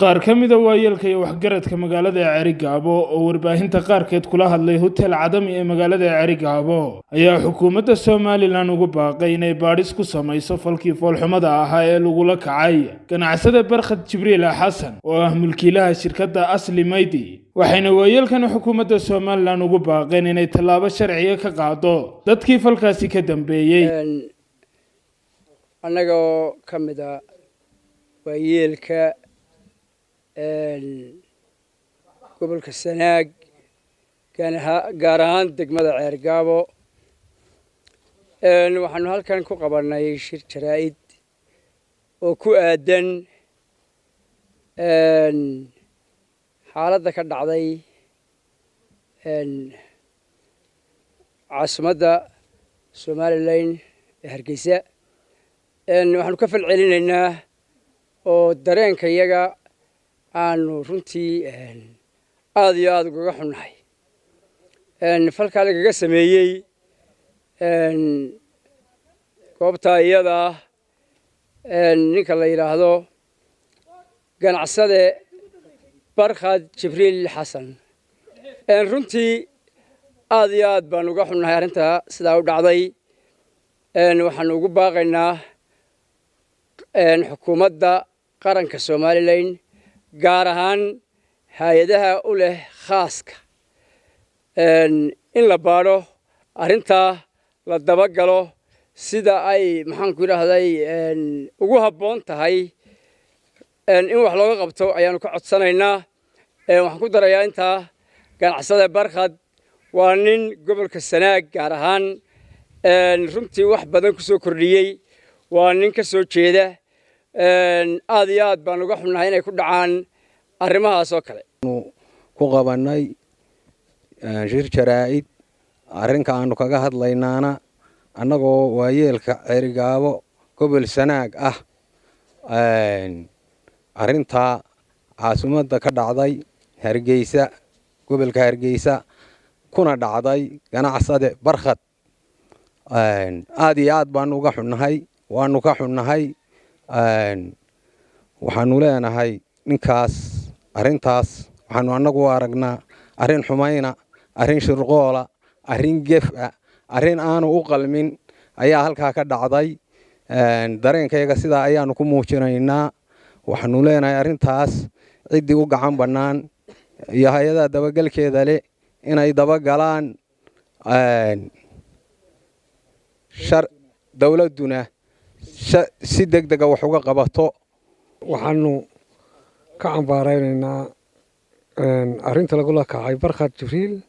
qaar ka mid ah waayeelka iyo waxgaradka magaalada Cerigabo oo warbaahinta qaarkeed kula hadlay hotel Cadami ee magaalada Cerigabo ayaa xukuumadda Soomaaliland ugu baaqay inay baadhis ku samayso falkii foolxumada ahaa ee lagula kacay ganacsade Barkhad Jibriil Xasan oo ah mulkiilaha shirkadda Asli Maydi waxayna waayeelkan xukuumadda Soomaaliland ugu baaqeen inay tallaabo sharci ka qaado dadkii falkaasi ka dambeeyay anaga kamid ah waayeelka gobolka Sanaag gaar ahaan degmada Cerigabo waxaanu halkan ku qabanay shir jaraa'id oo ku aadan xaaladda ka dhacday caasimadda Somaliland ee Hargeysa waxaanu ka falcelinaynaa oo dareenka iyaga aanu runtii aad iyo aad uga xunnahay falka lagaga sameeyay goobta iyada ninka la yiraahdo ganacsade Barkhad Jibriil Xasan runtii aad iyo aad baan uga xunnahay arrinta sidaa u dhacday waxaan ugu baaqaynaa xukuumadda qaranka Somaliland gaar ahaan hay'adaha u leh khaaska in la baadho arrinta la daba galo sida ay maxaan ku yiraahday ugu habboon tahay in wax looga qabto ayaanu ka codsanaynaa waxaan ku darayaa inta ganacsade Barkhad waa nin gobolka Sanaag gaar ahaan runtii wax badan ku soo kordhiyay waa nin ka soo jeeda aad iyo aad baan uga xunnahay inay ku dhacaan arrimahaas oo kale ku qabanay shir jaraa'id arrinka aanu kaga hadlaynaana annagoo waayeelka Cerigabo gobol Sanaag ah arrinta caasimadda ka dhacday Hargeysa gobolka Hargeysa kuna dhacday ganacsade Barkhad aad iyo aad baan uga xunnahay waanu ka xunnahay waxaanu leenahay ninkaas arrintaas waxaanu annagu aragnaa arrin xumayna arrin shirqoola arrin gef ah arrin aanu u qalmin ayaa halkaa ka dhacday dareenkayga sidaa ayaanu ku muujinaynaa waxaanu leenahay arrintaas ciddii u gacan bannaan iyo hay-adaha dabagalkeeda leh inay dabagalaan dowladduna si degdega wax uga qabato waxaanu ka cambaaraynaynaa arrinta lagula kacay Barkhad Jibriil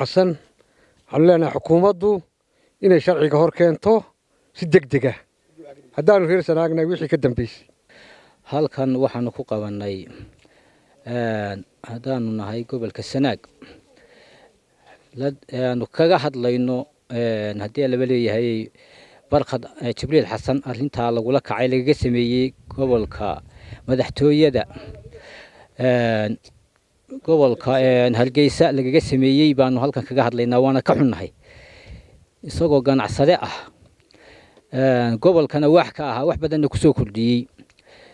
Xasan waxaanu leenahay xukuumaddu inay sharciga hor keento si degdega haddaanu reer Sanaagna wixii ka dambeysay halkan waxaanu ku qabanay haddaanu nahay gobolka Sanaag aanu kaga hadlayno haddii laba leeyahay Barkhad Jibriil Xasan arrinta lagula kacay lagaga sameeyay gobolka madaxtooyada gobolka Hargeysa lagaga sameeyay baanu halkan kaga hadlaynaa waana ka xunnahay isagoo ganacsade ah gobolkana wax ka ah wax badan ku soo kordhiyay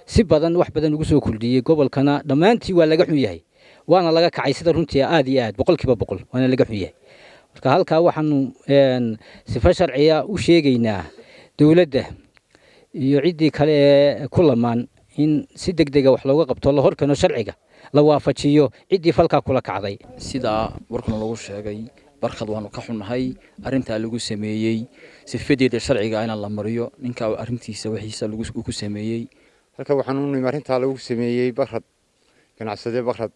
si badan wax badan ugu soo kordhiyay gobolkana dhamaantii waa laga xun yahay waana laga kacay sida runtii aad iyo aad 100% waana laga xun yahay marka halka waxaanu sifa sharciya u sheegaynaa dawladda iyo cidii kale ee ku lamaan in si degdeg ah wax looga qabto la horkano sharciga la waafajiyo cidii falka kula kacday sida warkan lagu sheegay Barkhad waanu ka xunnahay arrinta lagu sameeyay sifadeeda sharciga in la mariyo ninka arrintiisa wixiisa lagu ku sameeyay halka waxaan u nimay arrinta lagu sameeyay Barkhad ganacsade Barkhad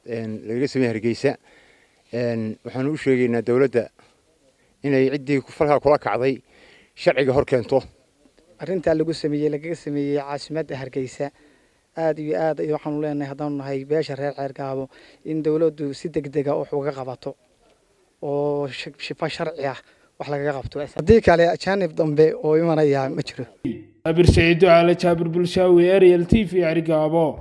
laga sameeyay Hargeysa waxaan u sheegaynaa dawladda inay ciddii falka kula kacday sharciga hor keento arrinta lagu sameeyay lagaga sameeyay caasimadda Hargeysa aad iyo aad waxaanu leenahay haddaanu nahay beesha reer Cerigabo in dawladdu si degdeg ah wax uga qabato oo shifa sharci ah wax laga qabto haddii kale ajaanib dambe oo imanaya ma jiro Abir Saciid Cali Jaabir Bulshaawi Ariel TV Cerigabo